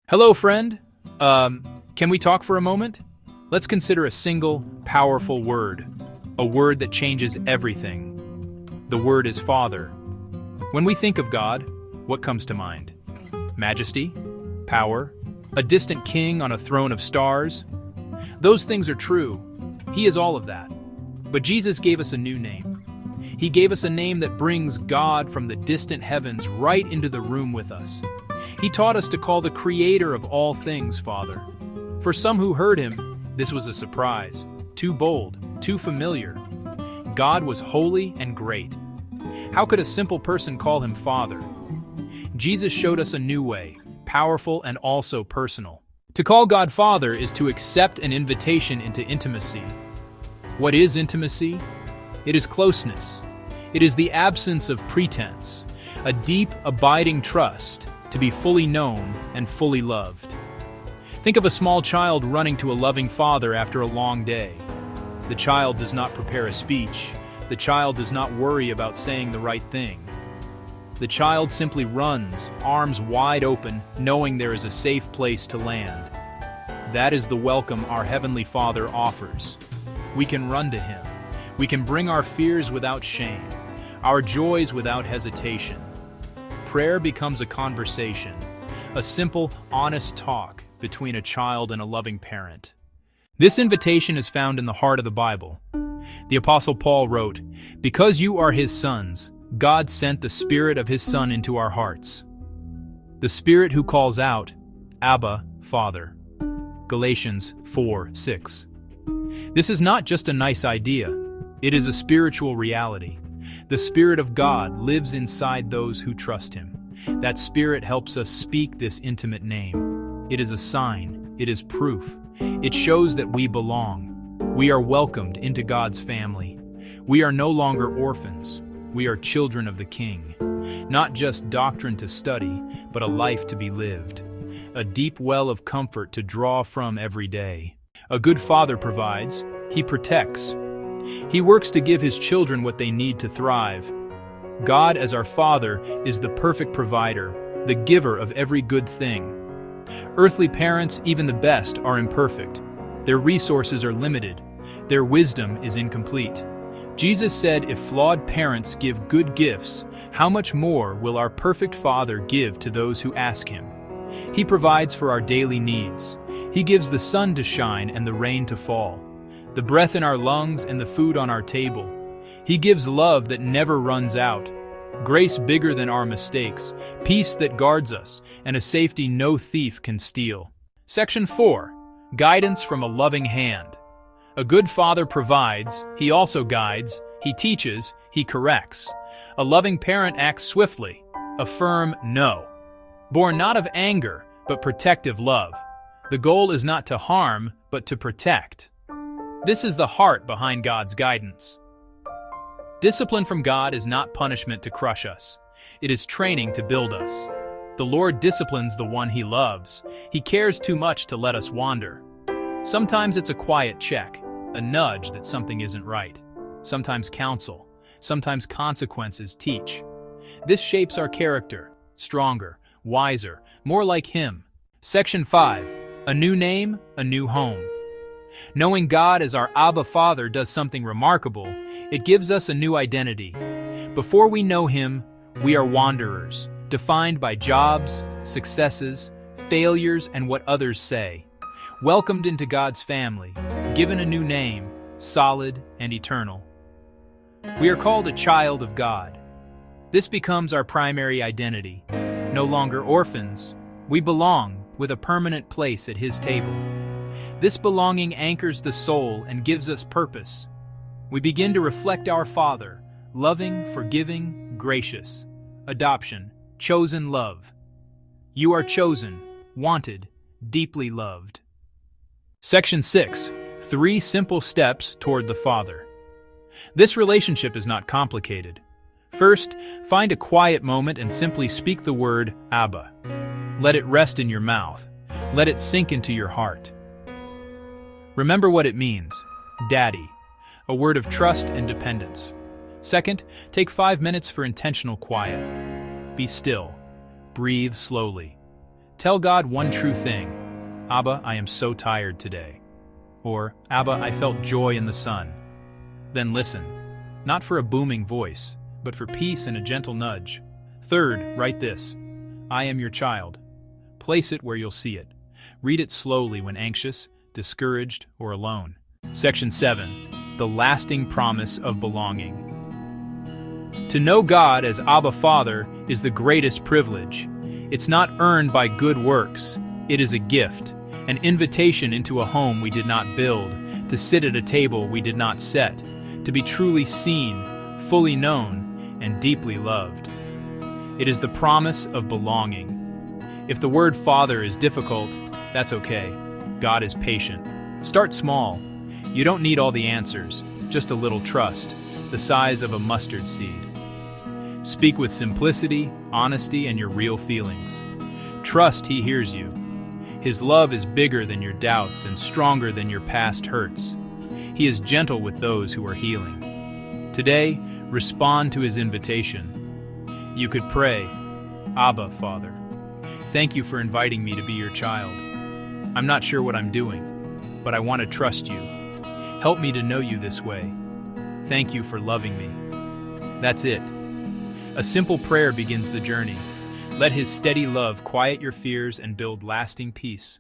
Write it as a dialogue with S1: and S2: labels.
S1: Hello, friend. Can we talk for a moment? Let's consider a single, powerful word. A word that changes everything. The word is Father. When we think of God, what comes to mind? Majesty? Power? A distant king on a throne of stars? Those things are true. He is all of that. But Jesus gave us a new name. He gave us a name that brings God from the distant heavens right into the room with us. He taught us to call the Creator of all things Father. For some who heard him, this was a surprise, too bold, too familiar. God was holy and great. How could a simple person call him Father? Jesus showed us a new way, powerful and also personal. To call God Father is to accept an invitation into intimacy. What is intimacy? It is closeness. It is the absence of pretense, a deep, abiding trust to be fully known and fully loved. Think of a small child running to a loving father after a long day. The child does not prepare a speech. The child does not worry about saying the right thing. The child simply runs, arms wide open, knowing there is a safe place to land. That is the welcome our Heavenly Father offers. We can run to Him. We can bring our fears without shame, our joys without hesitation. Prayer becomes a conversation, a simple, honest talk between a child and a loving parent. This invitation is found in the heart of the Bible. The Apostle Paul wrote, "Because you are His sons, God sent the Spirit of His Son into our hearts." The Spirit who calls out, "Abba, Father." Galatians 4:6. This is not just a nice idea. It is a spiritual reality. The Spirit of God lives inside those who trust Him. That Spirit helps us speak this intimate name. It is a sign. It is proof. It shows that we belong. We are welcomed into God's family. We are no longer orphans. We are children of the King. Not just doctrine to study, but a life to be lived. A deep well of comfort to draw from every day. A good father provides. He protects. He works to give His children what they need to thrive. God, as our Father, is the perfect provider, the giver of every good thing. Earthly parents, even the best, are imperfect. Their resources are limited. Their wisdom is incomplete. Jesus said, if flawed parents give good gifts, how much more will our perfect Father give to those who ask Him? He provides for our daily needs. He gives the sun to shine and the rain to fall, the breath in our lungs and the food on our table. He gives love that never runs out, grace bigger than our mistakes, peace that guards us, and a safety no thief can steal. Section 4. Guidance from a loving hand. A good father provides, he also guides, he teaches, he corrects. A loving parent acts swiftly, a firm no. Born not of anger, but protective love. The goal is not to harm, but to protect. This is the heart behind God's guidance. Discipline from God is not punishment to crush us. It is training to build us. The Lord disciplines the one He loves. He cares too much to let us wander. Sometimes it's a quiet check, a nudge that something isn't right. Sometimes counsel, sometimes consequences teach. This shapes our character, stronger, wiser, more like Him. Section 5. A new name, a new home. Knowing God as our Abba Father does something remarkable. It gives us a new identity. Before we know Him, we are wanderers, defined by jobs, successes, failures, and what others say. Welcomed into God's family, given a new name, solid and eternal. We are called a child of God. This becomes our primary identity. No longer orphans, we belong with a permanent place at His table. This belonging anchors the soul and gives us purpose. We begin to reflect our Father, loving, forgiving, gracious. Adoption, chosen love. You are chosen, wanted, deeply loved. Section 6. 3 simple steps toward the Father. This relationship is not complicated. First, find a quiet moment and simply speak the word Abba. Let it rest in your mouth. Let it sink into your heart. Remember what it means, Daddy, a word of trust and dependence. Second, take 5 minutes for intentional quiet. Be still. Breathe slowly. Tell God one true thing. Abba, I am so tired today. Or, Abba, I felt joy in the sun. Then listen, not for a booming voice, but for peace and a gentle nudge. Third, write this. I am your child. Place it where you'll see it. Read it slowly when anxious, discouraged, or alone. Section 7. The lasting promise of belonging. To know God as Abba Father is the greatest privilege. It's not earned by good works. It is a gift, an invitation into a home we did not build, to sit at a table we did not set, to be truly seen, fully known, and deeply loved. It is the promise of belonging. If the word Father is difficult, that's okay. God is patient. Start small. You don't need all the answers, just a little trust, the size of a mustard seed. Speak with simplicity, honesty, and your real feelings. Trust He hears you. His love is bigger than your doubts and stronger than your past hurts. He is gentle with those who are healing. Today, respond to His invitation. You could pray, Abba, Father, thank you for inviting me to be your child. I'm not sure what I'm doing, but I want to trust you. Help me to know you this way. Thank you for loving me. That's it. A simple prayer begins the journey. Let His steady love quiet your fears and build lasting peace.